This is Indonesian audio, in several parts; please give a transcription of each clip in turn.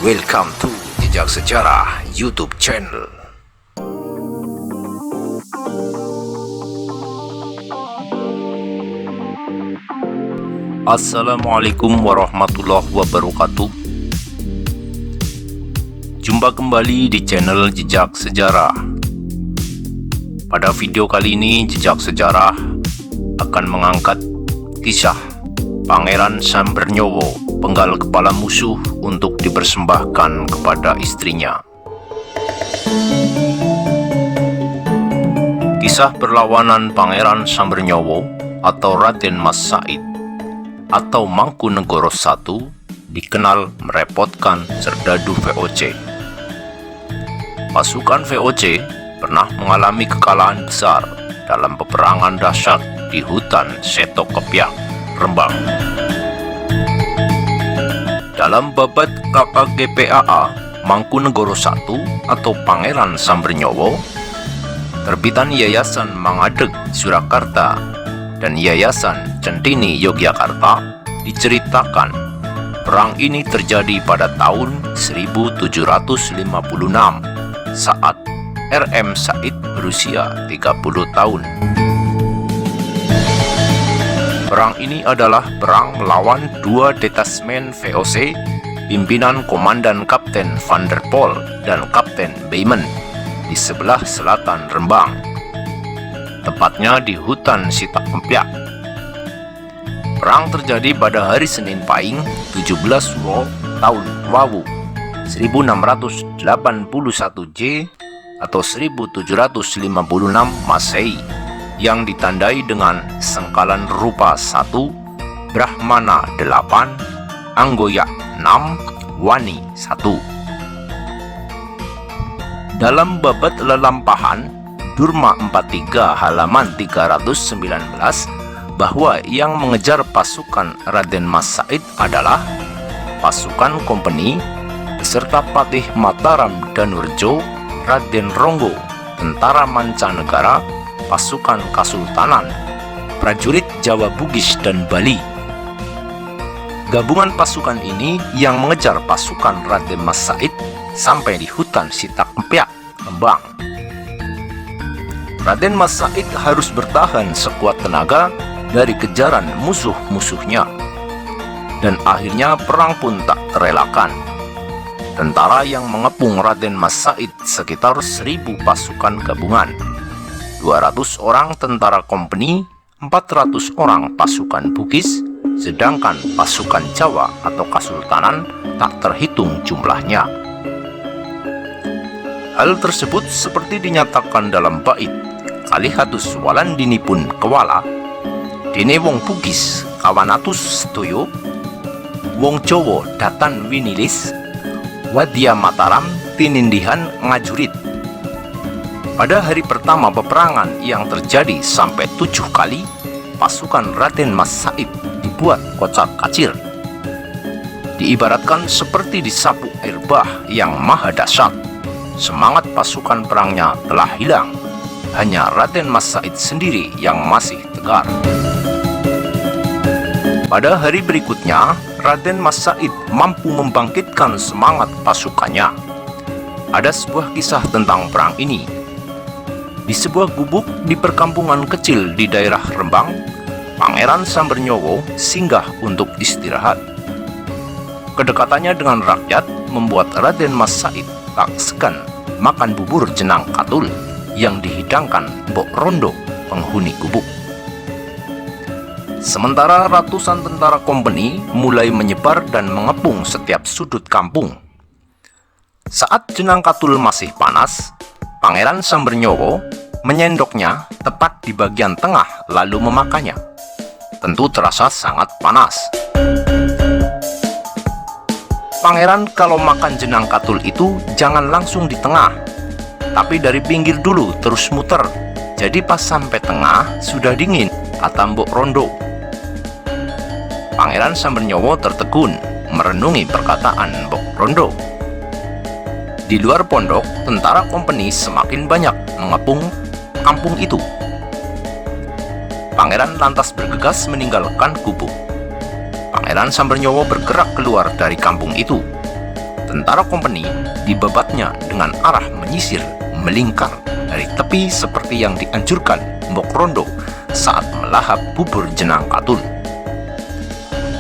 Welcome to Jejak Sejarah YouTube channel. Assalamualaikum warahmatullahi wabarakatuh. Jumpa kembali di channel Jejak Sejarah. Pada video kali ini, Jejak Sejarah akan mengangkat kisah Pangeran Sambernyowo, penggal kepala musuh, untuk dipersembahkan kepada istrinya. Kisah perlawanan Pangeran Sambernyowo atau Raden Mas Said atau Mangkunegoro I dikenal merepotkan serdadu VOC. Pasukan VOC pernah mengalami kekalahan besar dalam peperangan dahsyat di hutan Seto Kepiak, Rembang. Dalam babat KKGPAA Mangkunegoro I atau Pangeran Sambernyowo, terbitan Yayasan Mangadeg Surakarta dan Yayasan Centini Yogyakarta, diceritakan perang ini terjadi pada tahun 1756 saat RM Said berusia 30 tahun. Perang ini adalah perang melawan dua detasmen VOC pimpinan Komandan Kapten Van der Pol dan Kapten Beymen di sebelah selatan Rembang, tepatnya di hutan Sitak Kempiak. Perang terjadi pada hari Senin Pahing 17 Suro tahun Wawu 1681 J atau 1756 Masehi, yang ditandai dengan Sengkalan Rupa 1, Brahmana 8, Anggoyak 6, Wani 1. Dalam babat lelampahan Durma 43 halaman 319 bahwa yang mengejar pasukan Raden Mas Said adalah pasukan kompeni beserta Patih Mataram Danurjo, Raden Ronggo, tentara mancanegara, pasukan Kasultanan, prajurit Jawa Bugis dan Bali. Gabungan pasukan ini yang mengejar pasukan Raden Mas Said sampai di hutan Sitak Kempiak, Rembang. Raden Mas Said harus bertahan sekuat tenaga dari kejaran musuh-musuhnya, dan akhirnya perang pun tak terelakkan. Tentara yang mengepung Raden Mas Said sekitar 1000 pasukan gabungan, 200 orang tentara kompeni, 400 orang pasukan Bugis, sedangkan pasukan Jawa atau Kasultanan tak terhitung jumlahnya. Hal tersebut seperti dinyatakan dalam bait Kalihatus Walandinipun Kewala, dene wong Bugis kawanatus sedoyo, wong Jawa datan winilis, wadya Mataram tinindihan ngajurit. Pada hari pertama peperangan yang terjadi sampai 7 kali, pasukan Raden Mas Said dibuat kocar-kacir. Diibaratkan seperti disapu air bah yang maha dahsyat. Semangat pasukan perangnya telah hilang. Hanya Raden Mas Said sendiri yang masih tegar. Pada hari berikutnya, Raden Mas Said mampu membangkitkan semangat pasukannya. Ada sebuah kisah tentang perang ini. Di sebuah gubuk di perkampungan kecil di daerah Rembang, Pangeran Sambernyowo singgah untuk istirahat. Kedekatannya dengan rakyat membuat Raden Mas Said tak segan makan bubur jenang katul yang dihidangkan Mbok Rondo, penghuni gubuk. Sementara ratusan tentara kompeni mulai menyebar dan mengepung setiap sudut kampung. Saat jenang katul masih panas, Pangeran Sambernyowo menyendoknya tepat di bagian tengah lalu memakannya. Tentu terasa sangat panas. Pangeran kalau makan jenang katul itu jangan langsung di tengah, tapi dari pinggir dulu terus muter. Jadi pas sampai tengah sudah dingin, kata Mbok Rondo. Pangeran Sambernyowo tertegun merenungi perkataan Mbok Rondo. Di luar pondok, tentara kompeni semakin banyak mengepung kampung itu. Pangeran lantas bergegas meninggalkan gubuk. Pangeran Sambernyowo bergerak keluar dari kampung itu. Tentara kompeni dibabatnya dengan arah menyisir melingkar dari tepi seperti yang dianjurkan Mbok Rondo saat melahap bubur jenang katun.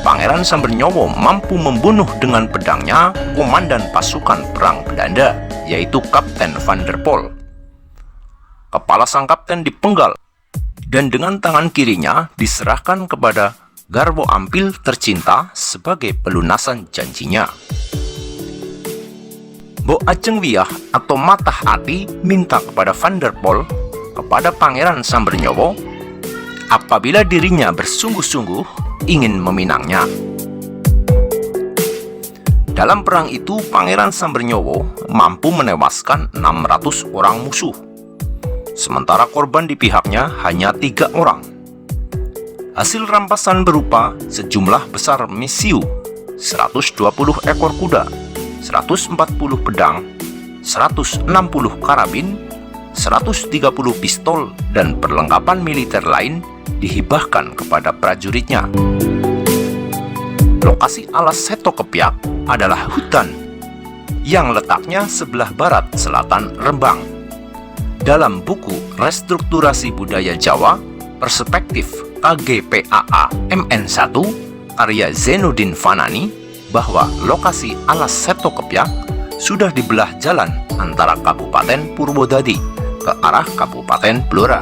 Pangeran Sambernyowo mampu membunuh dengan pedangnya komandan pasukan perang Belanda, yaitu Kapten van der Pol. Kepala sang kapten dipenggal dan dengan tangan kirinya diserahkan kepada Garwo Ampil tercinta sebagai pelunasan janjinya. Mbok Ajeng Wiyah atau Matah Ati minta kepada Van der Pol, kepada Pangeran Sambernyowo, apabila dirinya bersungguh-sungguh ingin meminangnya. Dalam perang itu, Pangeran Sambernyowo mampu menewaskan 600 orang musuh, sementara korban di pihaknya hanya 3 orang. Hasil rampasan berupa sejumlah besar misiu, 120 ekor kuda, 140 pedang, 160 karabin, 130 pistol, dan perlengkapan militer lain dihibahkan kepada prajuritnya. Lokasi alas Seto Kepyak adalah hutan yang letaknya sebelah barat selatan Rembang. Dalam buku Restrukturasi Budaya Jawa, Perspektif KGPAA MN1, karya Zainuddin Fanani, bahwa lokasi alas Seto Kepyak sudah dibelah jalan antara Kabupaten Purwodadi ke arah Kabupaten Blora,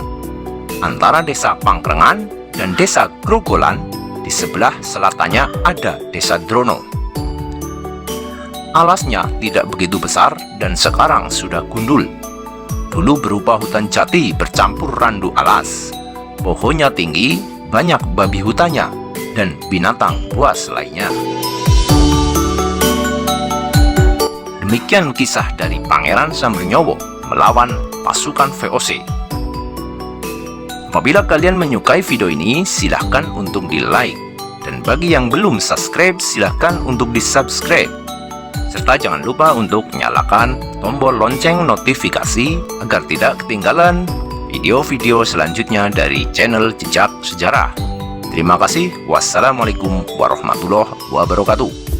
antara desa Pangkrengan dan desa Grogolan. Di sebelah selatannya ada desa Drono. Alasnya tidak begitu besar dan sekarang sudah gundul. Dulu berupa hutan jati bercampur randu alas. Pohonnya tinggi, banyak babi hutannya dan binatang buas lainnya. Demikian kisah dari Pangeran Sambernyowo melawan pasukan VOC. Apabila kalian menyukai video ini, silahkan untuk di-like. Dan bagi yang belum subscribe, silahkan untuk di-subscribe. Serta jangan lupa untuk nyalakan tombol lonceng notifikasi agar tidak ketinggalan video-video selanjutnya dari channel Jejak Sejarah. Terima kasih. Wassalamualaikum warahmatullahi wabarakatuh.